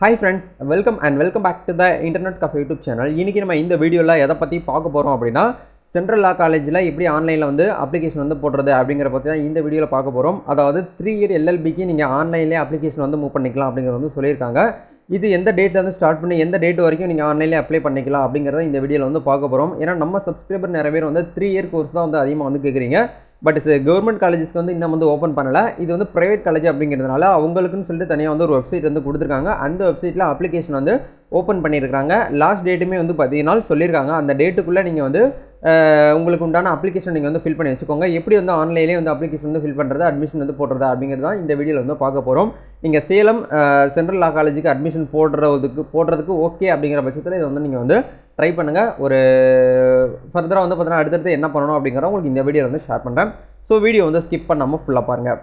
Hi friends, welcome back to the Internet Cafe YouTube channel. இன்னைக்கு நம்ம இந்த வீடியோல எதை பத்தி பார்க்க போறோம் அப்படினா சென்ட்ரல் லா காலேஜ்ல எப்படி ஆன்லைன்ல வந்து அப்ளிகேஷன் வந்து போடுறது அப்படிங்கற பத்தி தான் இந்த வீடியோல பார்க்க போறோம். அதாவது 3 இயர் LLB க்கு நீங்க ஆன்லைன்லயே அப்ளிகேஷன் வந்து மூவ் பண்ணிக்கலாம் அப்படிங்கறது வந்து சொல்லிருக்காங்க. இது எந்த டேட்ல இருந்து ஸ்டார்ட் பண்ணி எந்த டேட் வரைக்கும் நீங்க ஆன்லைன்லயே அப்ளை பண்ணிக்கலாம் அப்படிங்கறத இந்த வீடியோல வந்து பார்க்க போறோம். ஏன்னா நம்ம சப்ஸ்கிரைபர் நிறைய பேர் வந்து 3 இயர் கோர்ஸ் தான் வந்து அதிகமா வந்து கேக்குறீங்க. பட் கவர்மெண்ட் காலேஜஸ்க்கு வந்து இன்னும் வந்து ஓப்பன் பண்ணல. இது வந்து பிரைவேட் காலேஜ் அப்படிங்கிறதுனால அவங்களுக்குன்னு சொல்லிட்டு தனியாக வந்து ஒரு வெப்சைட் வந்து கொடுத்துருக்காங்க. அந்த வெப்சைட்டில் அப்ளிகேஷன் வந்து ஓப்பன் பண்ணியிருக்காங்க. லாஸ்ட் டேட்டுமே வந்து 10 நாள் சொல்லியிருக்காங்க. அந்த டேட்டுக்குள்ளே நீங்கள் வந்து உங்களுக்கு உண்டான அப்ளிகேஷன் நீங்கள் வந்து ஃபில் பண்ணி வச்சுக்கோங்க. எப்படி வந்து ஆன்லைன்லேயே வந்து அப்ளிகேஷன் வந்து ஃபில் பண்ணுறது, அட்மிஷன் வந்து போடுறது அப்படிங்கிறது தான் இந்த வீடியோவில் வந்து பார்க்க போகிறோம். நீங்கள் சேலம் சென்ட்ரல் லா காலேஜுக்கு அட்மிஷன் போடுறதுக்கு ஓகே அப்படிங்கிற பட்சத்தில் இதை வந்து நீங்கள் வந்து ட்ரை பண்ணுங்கள். ஒரு ஃபர்தராக வந்து பார்த்தீங்கன்னா அடுத்தடுத்து என்ன பண்ணணும் அப்படிங்கிறத உங்களுக்கு இந்த வீடியோ வந்து ஷேர் பண்ணுறேன். ஸோ வீடியோ வந்து ஸ்கிப் பண்ணாமல் ஃபுல்லாக பாருங்கள்.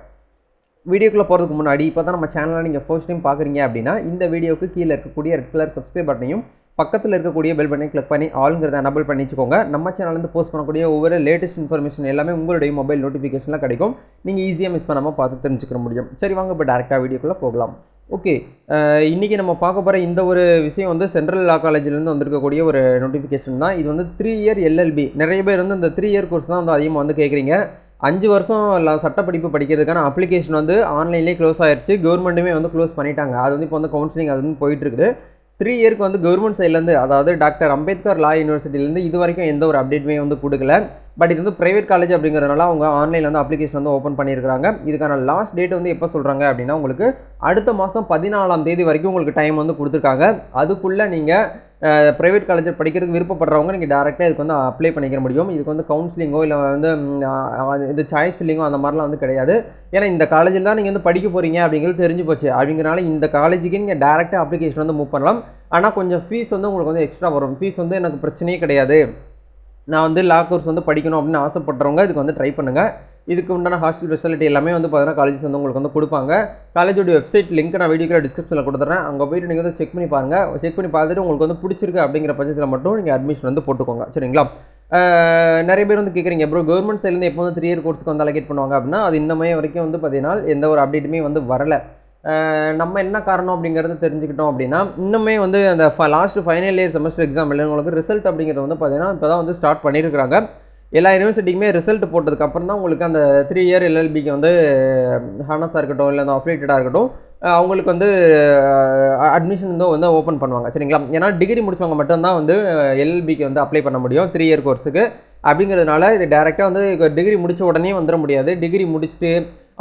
வீடியோக்குள்ளே போகிறதுக்கு முன்னாடி இப்போ தான் நம்ம சேனலில் நீங்கள் ஃபர்ஸ்ட் டைம் பார்க்குறீங்க அப்படின்னா இந்த வீடியோக்கு கீழே இருக்கக்கூடிய ரெட் கலர் சப்ஸ்கிரைப் பட்டனையும் பக்கத்தில் இருக்கக்கூடிய பெல் பட்டனை கிளிக் பண்ணி ஆளுங்கிறத எனபிள் பண்ணி வச்சுக்கோங்க. நம்ம சேனல்லேருந்து போஸ்ட் பண்ணக்கூடிய ஒவ்வொரு லேட்டஸ்ட் இன்ஃபர்மேஷன் எல்லாமே உங்களுடைய மொபைல் நோட்டிஃபிகேஷனில் கிடைக்கும். நீங்கள் ஈஸியாக மிஸ் பண்ணாமல் பார்த்து தெரிஞ்சுக்க முடியும். சரி வாங்க இப்போ டேரெக்டாக வீடியோக்குள்ளே போகலாம். ஓகே, இன்றைக்கி நம்ம பார்க்க போகிற இந்த ஒரு விஷயம் வந்து சென்ட்ரல் லா காலேஜிலேருந்து வந்திருக்கக்கூடிய ஒரு நோட்டிஃபிகேஷன் தான். இது வந்து 3 இயர் LLB. நிறைய பேர் வந்து இந்த 3 இயர் கோர்ஸ் தான் வந்து அதிகமாக வந்து கேட்குறீங்க. 5 வருஷம் சட்டப்படிப்பு படிக்கிறதுக்கான அப்ளிகேஷன் வந்து ஆன்லைன்லேயே க்ளோஸ் ஆயிடுச்சு. கவர்மெண்ட்டுமே வந்து க்ளோஸ் பண்ணிட்டாங்க. அது வந்து இப்போ வந்து கவுன்சிலிங் அது வந்து போயிட்டுருக்குது. 3 இயருக்கு வந்து கவர்மெண்ட் சைட்லேருந்து, அதாவது டாக்டர் அம்பேத்கர் லா யூனிவர்சிட்டிலேருந்து இது வரைக்கும் எந்த ஒரு அப்டேட்டுமே வந்து கொடுக்கல. பட் இது வந்து ப்ரைவேட் காலேஜ் அப்படிங்கிறதுனால அவங்க ஆன்லைனில் வந்து அப்ளிகேஷன் வந்து ஓப்பன் பண்ணியிருக்காங்க. இதுக்கான லாஸ்ட் டேட் வந்து எப்போ சொல்கிறாங்க அப்படின்னா உங்களுக்கு அடுத்த மாதம் 14ஆம் தேதி வரைக்கும் உங்களுக்கு டைம் வந்து கொடுத்துருக்காங்க. அதுக்குள்ளே நீங்கள் ப்ரைவேட் காலேஜில் படிக்கிறதுக்கு விருப்பப்படுறவங்க நீங்கள் டேரெக்டாக இதுக்கு வந்து அப்ளை பண்ணிக்க முடியும். இதுக்கு வந்து கவுன்சிலிங்கோ இல்லை வந்து இது சாய்ஸ் ஃபில்லிங்கோ அந்த மாதிரிலாம் வந்து கிடையாது. ஏன்னா இந்த காலேஜில் தான் நீங்கள் வந்து படிக்க போகிறீங்க அப்படிங்கிறது தெரிஞ்சு போச்சு. அப்படிங்கிறனால இந்த காலேஜுக்கு நீங்கள் டேரெக்டாக அப்ளிகேஷன் வந்து மூவ் பண்ணலாம். ஆனால் கொஞ்சம் ஃபீஸ் வந்து உங்களுக்கு வந்து எக்ஸ்ட்ரா வரும். ஃபீஸ் வந்து எனக்கு பிரச்சனையே கிடையாது, நான் வந்து லா கோர்ஸ் வந்து படிக்கணும் அப்படின்னு ஆசைப்படுறவங்க இதுக்கு வந்து ட்ரை பண்ணுங்கள். இதுக்கு உண்டான ஹாஸ்டல் ஃபெசிலிட்டி எல்லாமே வந்து பார்த்தீங்கன்னா காலேஜஸ் வந்து உங்களுக்கு வந்து கொடுப்பாங்க. காலேஜோட வெப்சைட் லிங்க் நான் வீடியோக்கு டிஸ்கிரிப்ஷனில் கொடுத்துறேன். அங்கே போய்ட்டு நீங்கள் வந்து செக் பண்ணி பாருங்கள். செக் பண்ணி பார்த்துட்டு உங்களுக்கு வந்து பிடிச்சிருக்கு அப்படிங்கிற பட்சத்தில் மட்டும் நீங்கள் அட்மிஷன் வந்து போட்டுக்கோங்க. சரிங்களா? நிறைய பேர் வந்து கேட்குறீங்க ப்ரோ, கவர்மெண்ட் சைட்லேருந்து எப்போ வந்து 3 இயர் கோர்ஸுக்கு வந்து அலோகேட் பண்ணுவாங்க அப்படின்னா அது இன்னமே வரைக்கும் வந்து பார்த்தீங்கன்னா எந்த ஒரு அப்டேட்டுமே வந்து வரலை. நம்ம என்ன காரணம் அப்படிங்கிறது தெரிஞ்சுக்கிட்டோம் அப்படின்னா இன்னுமே வந்து அந்த last final year semester exam எழுதுங்களுக்கு ரிசல்ட் அப்படிங்கிறது வந்து பார்த்தீங்கன்னா இப்போ தான் வந்து ஸ்டார்ட் பண்ணியிருக்கிறாங்க. எல்லா யூனிவர்சிட்டிக்குமே ரிசல்ட் போட்டதுக்கப்புறம் தான் உங்களுக்கு அந்த 3 இயர் LLBக்கு வந்து ஹானஸாக இருக்கட்டும் இல்லை அந்த அஃபிலியேட்டடாக இருக்கட்டும் அவங்களுக்கு வந்து அட்மிஷன் வந்து ஓப்பன் பண்ணுவாங்க. சரிங்களா? ஏன்னா டிகிரி முடிச்சவங்க மட்டும்தான் வந்து LLBக்கு வந்து அப்ளை பண்ண முடியும் 3 இயர் கோர்ஸுக்கு. அப்படிங்கிறதுனால இது டேரெக்டாக வந்து டிகிரி முடித்த உடனே வந்துட முடியாது. டிகிரி முடிச்சுட்டு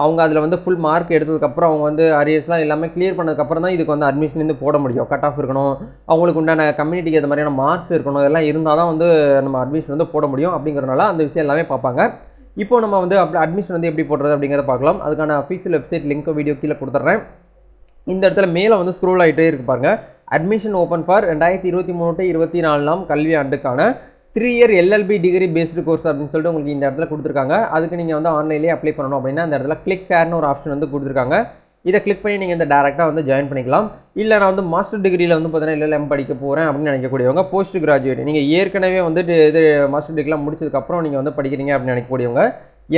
அவங்க அதில் வந்து ஃபுல் மார்க் எடுத்ததுக்கப்புறம் அவங்க வந்து அரியர்ஸ்லாம் எல்லாமே கிளியர் பண்ணதுக்கப்புறம் தான் இதுக்கு வந்து அட்மிஷன் வந்து போட முடியும். கட் ஆஃப் இருக்கணும், அவங்களுக்கு உண்டான கம்யூனிட்டிக்கு ஏற்ற மாதிரியான மார்க்ஸ் இருக்கணும், இதெல்லாம் இருந்தால் தான் வந்து நம்ம அட்மிஷன் வந்து போட முடியும். அப்படிங்கிறதுனால அந்த விஷயம் எல்லாமே பார்ப்பாங்க. இப்போ நம்ம வந்து அட்மிஷன் வந்து எப்படி போடுறது அப்படிங்கிறத பார்க்கலாம். அதுக்கான அஃபீஷியல் வெப்சைட் லிங்க் வீடியோ கீழே கொடுத்துட்றேன். இந்த இடத்துல மேலே வந்து ஸ்க்ரோல் ஆகிட்டே இருக்கு பாருங்க. அட்மிஷன் ஓப்பன் ஃபார் 2023-24 கல்வி ஆண்டுக்கான 3 year LLB degree based course அப்படின்னு சொல்லிட்டு உங்களுக்கு இந்த இடத்துல கொடுத்துருக்காங்க. அதுக்கு நீங்கள் வந்து ஆன்லைன்லேயே அப்ளை பண்ணணும் அப்படின்னா அந்த இடத்துல கிளிக் ஹேர்னு ஒரு ஆப்ஷன் வந்து கொடுத்துருக்காங்க. இதை கிளிக் பண்ணி நீங்கள் இந்த டேரெக்டாக வந்து ஜாயின் பண்ணிக்கலாம். இல்லை நான் வந்து மாஸ்டர் டிகிரியில் வந்து பார்த்தீங்கன்னா LLM படிக்க போகிறேன் அப்படின்னு நினைக்கக்கூடியவங்க, போஸ்ட் கிராஜுவேட் நீங்கள் ஏற்கனவே வந்துட்டு இது மாஸ்டர் டிகிரிலாம் முடிச்சதுக்கப்புறம் நீங்கள் வந்து படிக்கிறீங்க அப்படின்னு நினைக்கக்கூடியவங்க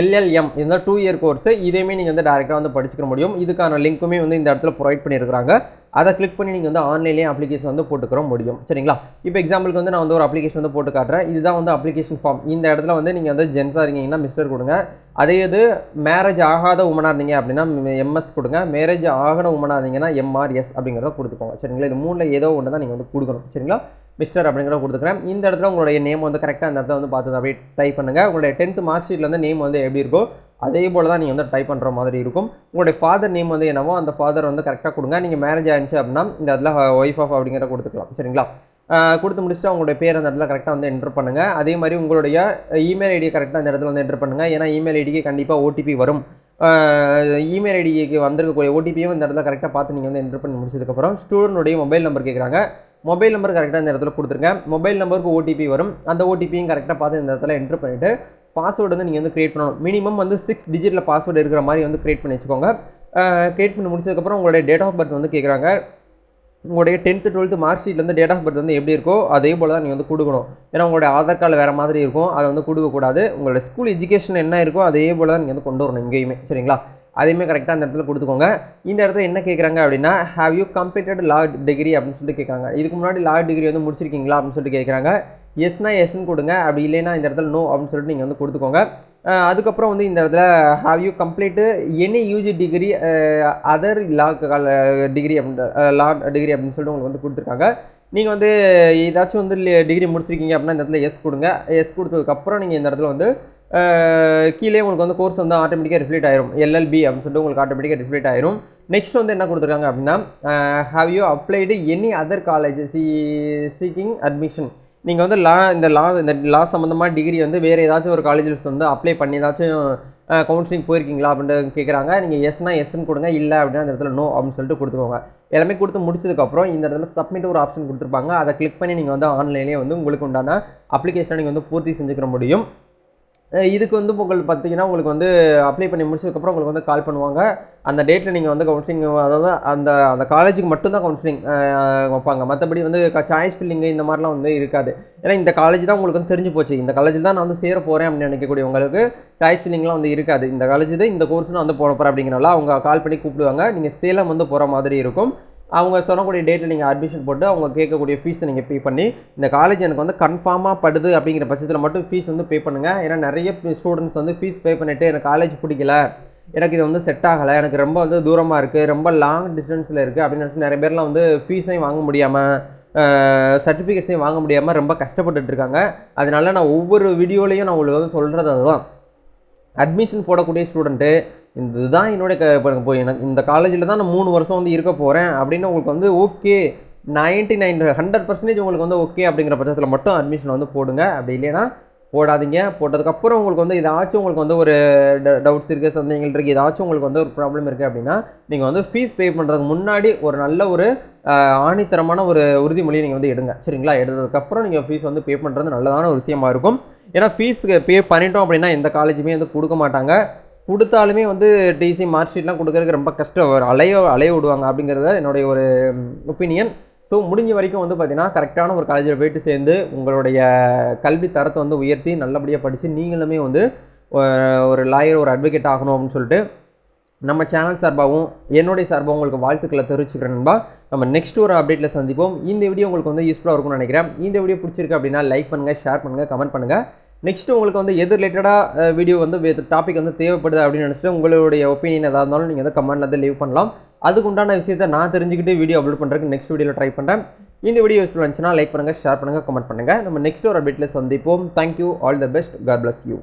LLM இந்த 2 இயர் கோர்ஸு இதையுமே நீங்கள் வந்து டேரெக்டாக வந்து படிச்சுக்க முடியும். இதுக்கான லிங்க்குமே வந்து இந்த இடத்துல ப்ரொவைட் பண்ணியிருக்காங்க. அதை கிளிக் பண்ணி நீங்கள் வந்து ஆன்லைன்லேயே அப்ளிகேஷன் வந்து போட்டுக்கிற முடியும். சரிங்களா? இப்போ எக்ஸாம்பிளுக்கு வந்து நான் வந்து ஒரு அப்ளிகேஷன் வந்து போட்டு காட்டுறேன். இதுதான் வந்து அப்ளிகேஷன் ஃபார்ம். இந்த இடத்துல வந்து நீங்கள் வந்து ஜென்ஸாக இருக்கீங்கன்னா மிஸ்டர் கொடுங்க. அதே இது மேரேஜ் ஆகாத உமனாக இருந்தீங்க அப்படின்னா MS கொடுங்க. மேரேஜ் ஆகின உமனாக இருந்தீங்கன்னா MRS அப்படிங்கிறத கொடுத்துக்கோங்க. சரிங்களா? இது 3ல் ஏதோ ஒன்று தான் நீங்கள் வந்து கொடுக்கணும். சரிங்களா? மிஸ்டர் அப்படிங்கிறத கொடுத்துக்கிறேன். இந்த இடத்துல உங்களுடைய நேம் வந்து கரெக்டாக அந்த இடத்துல வந்து பார்த்து அப்படியே டைப் பண்ணுங்கள். உங்களுடைய 10th மார்க் ஷீட்டில் வந்து நேம் வந்து எப்படி இருக்கோ அதே போல் தான் நீங்கள் வந்து டைப் பண்ணுற மாதிரி இருக்கும். உங்களுடைய ஃபாதர் நேம் வந்து என்னவோ அந்த ஃபாதர் வந்து கரெக்டாக கொடுங்க. நீங்கள் மேரேஜ் ஆகிடுச்சு அப்படின்னா இந்த இடத்துல ஒய்ஃப் ஆஃப் அப்படிங்கிறத கொடுத்துக்கலாம். சரிங்களா? கொடுத்து முடிச்சுட்டு உங்களுடைய பேர் அந்த இடத்துல கரெக்டாக வந்து என்ட்ரு பண்ணுங்கள். அதே மாதிரி உங்களுடைய இமெயில் ஐடியை கரெக்டாக அந்த இடத்துல வந்து என்ட்ரு பண்ணுங்கள். ஏன்னா இமெயில் ஐடிக்கு கண்டிப்பாக OTP வரும். இமெயில் ஐடிக்கு வந்திருக்கக்கூடிய OTPயும் இந்த இடத்துல கரெக்டாக பார்த்து நீங்கள் வந்து என்ட்ரு பண்ணி முடிச்சதுக்கப்புறம் ஸ்டூடெண்ட்டுடைய மொபைல் நம்பர் கேட்குறாங்க. மொபைல் நம்பர் கரெக்டாக இந்த இடத்துல கொடுத்துருங்க. மொபைல் நம்பருக்கு OTP வரும். அந்த OTPயும் கரெக்டாக பார்த்து இந்த இடத்துல என்ட்ரு பண்ணிவிட்டு பாஸ்வேர்டு வந்து நீங்கள் வந்து க்ரியேட் பண்ணணும். மினிமம் வந்து 6 டிஜிட்டில் பாஸ்வேர்டு இருக்கிற மாதிரி வந்து க்ரியேட் பண்ணி வச்சுக்கோங்க. க்ரியேட் பண்ணி முடிச்சதுக்கப்புறம் உங்களுடைய டேட் ஆஃப் பர்த் வந்து கேட்குறாங்க. உங்களுடைய 10th 12th மார்க் ஷீட்டில் வந்து டேட் ஆஃப் பர்த் வந்து எப்படி இருக்கோ அதே போல் தான் நீங்கள் வந்து கொடுக்கணும். ஏன்னா உங்களுடைய ஆதார் கார்டில் வேறு மாதிரி இருக்கும், அதை வந்து கொடுக்கக்கூடாது. உங்களுடைய ஸ்கூல் எஜுகேஷன் என்ன இருக்கோ அதே போல் தான் நீங்கள் வந்து கொண்டு வரணும் இங்கேயுமே. சரிங்களா? அதையுமே கரெக்டாக அந்த இடத்துல கொடுத்துக்கோங்க. இந்த இடத்துல என்ன கேட்குறாங்க அப்படின்னா, have you completed law degree அப்படின்னு சொல்லிட்டு கேட்குறாங்க. இதுக்கு முன்னாடி லா டிகிரி வந்து முடிச்சிருக்கீங்களா அப்படின்னு சொல்லிட்டு கேட்குறாங்க. எஸ்னா எஸ்ன்னு கொடுங்க, அப்படி இல்லைன்னா இந்த இடத்துல நோ அப்படின்னு சொல்லிட்டு நீங்கள் வந்து கொடுத்துக்கோங்க. அதுக்கப்புறம் வந்து இந்த இடத்துல have you complete any UG degree other law degree அப்படின்ற லா டிகிரி அப்படின்னு சொல்லிட்டு உங்களுக்கு வந்து கொடுத்துருக்காங்க. நீங்கள் வந்து ஏதாச்சும் வந்து டிகிரி முடிச்சிருக்கீங்க அப்படின்னா இந்த இடத்துல எஸ் கொடுங்க. எஸ் கொடுத்ததுக்கப்புறம் நீங்கள் இந்த இடத்துல வந்து கீழே உங்களுக்கு வந்து கோர்ஸ் வந்து ஆட்டோமேட்டிக்காக ரிஃப்ளெக்ட் ஆயிரும். எல்எல்பி அப்படின்னு சொல்லிட்டு உங்களுக்கு ஆட்டோமேட்டிக்காக ரிஃப்ளெக்ட் ஆயிரும். நெக்ஸ்ட் வந்து என்ன கொடுத்துருக்காங்க அப்படின்னா, have you applied any other college seeking admission. நீங்கள் வந்து இந்த லா சம்மந்தமாக டிகிரி வந்து வேறு ஏதாச்சும் ஒரு காலேஜில் வந்து அப்ளை பண்ணி ஏதாச்சும் கவுன்சிலிங் போயிருக்கீங்களா அப்படின்ட்டு கேட்குறாங்க. நீங்கள் எஸ்னா எஸ்ன்னு கொடுங்க, இல்லை அப்படின்னா அந்த இடத்துல நோ அப்படின்னு சொல்லிட்டு கொடுத்துக்கோங்க. எல்லாமே கொடுத்து முடிச்சதுக்கப்புறம் இந்த இடத்துல சப்மிட் ஒரு ஆப்ஷன் கொடுத்துருப்பாங்க. அதை கிளிக் பண்ணி நீங்கள் வந்து ஆன்லைன்லேயே வந்து உங்களுக்கு உண்டான அப்ளிகேஷனை நீங்கள் வந்து பூர்த்தி செஞ்சுக்கிற முடியும். இதுக்கு வந்து உங்களுக்கு பார்த்தீங்கன்னா உங்களுக்கு வந்து அப்ளை பண்ணி முடிச்சதுக்கப்புறம் உங்களுக்கு வந்து கால் பண்ணுவாங்க. அந்த டேட்டில் நீங்கள் வந்து கவுன்சிலிங், அதாவது அந்த காலேஜுக்கு மட்டும்தான் கவுன்சிலிங் வைப்பாங்க. மற்றபடி வந்து சாய்ஸ் ஃபில்லிங்கு இந்த மாதிரிலாம் வந்து இருக்காது. ஏன்னா இந்த காலேஜ் தான் உங்களுக்கு வந்து தெரிஞ்சு போச்சு, இந்த காலேஜில் தான் நான் வந்து சேர போகிறேன் அப்படின்னு நினைக்கக்கூடிய உங்களுக்கு சாய்ஸ் ஃபில்லிங்லாம் வந்து இருக்காது. இந்த காலேஜ் தான், இந்த கோர்ஸ் நான் வந்து போட போகிறேன் அப்படிங்கிறனால அவங்க கால் பண்ணி கூப்பிடுவாங்க. நீங்கள் சேலம் வந்து போகிற மாதிரி இருக்கும். அவங்க சொல்லக்கூடிய டேட்டில் நீங்கள் அட்மிஷன் போட்டு அவங்க கேட்கக்கூடிய ஃபீஸை நீங்கள் பே பண்ணி, இந்த காலேஜ் எனக்கு வந்து கன்ஃபார்மாக படுது அப்படிங்கிற பட்சத்தில் மட்டும் ஃபீஸ் வந்து பே பண்ணுங்கள். ஏன்னா நிறைய ஸ்டூடெண்ட்ஸ் வந்து ஃபீஸ் பே பண்ணிவிட்டு எனக்கு காலேஜ் பிடிக்கல, எனக்கு இது வந்து செட் ஆகலை, எனக்கு ரொம்ப வந்து தூரமாக இருக்குது, ரொம்ப லாங் டிஸ்டன்ஸில் இருக்குது அப்படின்னு நினச்சி நிறைய பேர்லாம் வந்து ஃபீஸையும் வாங்க முடியாமல் சர்டிஃபிகேட்ஸையும் வாங்க முடியாமல் ரொம்ப கஷ்டப்பட்டுட்டு இருக்காங்க. அதனால நான் ஒவ்வொரு வீடியோலையும் நான் உங்களுக்கு வந்து சொல்கிறது அதுதான், அட்மிஷன் போடக்கூடிய ஸ்டூடெண்ட்டு இதுதான் என்னுடைய இப்போ எனக்கு இந்த காலேஜில் தான் நான் 3 வருஷம் வந்து இருக்க போகிறேன் அப்படின்னு உங்களுக்கு வந்து ஓகே 100% உங்களுக்கு வந்து ஓகே அப்படிங்கிற பட்சத்தில் மட்டும் அட்மிஷன் வந்து போடுங்க. அப்படி இல்லைன்னா போடாதீங்க. போட்டதுக்கப்புறம் உங்களுக்கு வந்து ஏதாச்சும் உங்களுக்கு வந்து ஒரு டவுட்ஸ் இருக்குது, சந்தேகங்கள் இருக்குது, ஏதாச்சும் உங்களுக்கு வந்து ஒரு ப்ராப்ளம் இருக்குது அப்படின்னா நீங்கள் வந்து ஃபீஸ் பே பண்ணுறதுக்கு முன்னாடி ஒரு நல்ல ஒரு ஆணித்தரமான ஒரு உறுதிமொழியை நீங்கள் வந்து எடுங்க. சரிங்களா? எடுத்ததுக்கப்புறம் நீங்கள் ஃபீஸ் வந்து பே பண்ணுறது நல்லதான ஒரு விஷயமா இருக்கும். ஏன்னா ஃபீஸுக்கு பே பண்ணிட்டோம் அப்படின்னா எந்த காலேஜுமே வந்து கொடுக்க மாட்டாங்க. கொடுத்தாலுமே வந்து டிசி மார்க் ஷீட்லாம் கொடுக்கறதுக்கு ரொம்ப கஷ்டம், அலைய விடுவாங்க அப்படிங்கிறத என்னுடைய ஒரு ஒப்பீனியன். ஸோ முடிஞ்ச வரைக்கும் வந்து பார்த்திங்கன்னா கரெக்டான ஒரு காலேஜில் போய்ட்டு சேர்ந்து உங்களுடைய கல்வி தரத்தை வந்து உயர்த்தி நல்லபடியாக படித்து நீங்களுமே வந்து ஒரு லாயர், ஒரு அட்வொகேட் ஆகணும் அப்படின்னு சொல்லிட்டு நம்ம சேனல் சார்பாகவும் என்னுடைய சார்பாகவும் உங்களுக்கு வாழ்த்துக்களை தெரிவிச்சுக்கிறேன் நண்பா. நம்ம நெக்ஸ்ட் ஒரு அப்டேட்டில் சந்திப்போம். இந்த வீடியோ உங்களுக்கு வந்து யூஸ்ஃபுல்லாக இருக்கும்னு நினைக்கிறேன். இந்த வீடியோ பிடிச்சிருக்கு அப்படின்னா லைக் பண்ணுங்கள், ஷேர் பண்ணுங்கள், கமெண்ட் பண்ணுங்கள். நெக்ஸ்ட்டு உங்களுக்கு வந்து எது ரிலேட்டடாக வீடியோ வந்து டாபிக் வந்து தேவைப்படுது அப்படின்னு நினச்சிட்டு உங்களுடைய ஒப்பீனியன் எதாக இருந்தாலும் நீங்கள் வந்து கமெண்ட்டில் வந்து லீவ் பண்ணலாம். அதுக்கு உண்டான விஷயத்தை நான் தெரிஞ்சுக்கிட்டு வீடியோ அப்லோட் பண்ணுறதுக்கு நெக்ஸ்ட் வீடியோவில் ட்ரை பண்ணுறேன். இந்த வீடியோ யூஸ்ஃபுல் இருந்துச்சுன்னா லைக் பண்ணுங்கள், ஷேர் பண்ணுங்கள், கமெண்ட் பண்ணுங்கள். நம்ம நெக்ஸ்ட் ஒரு அப்டேட்டில் சந்திப்போம். Thank you, all the best, God bless you.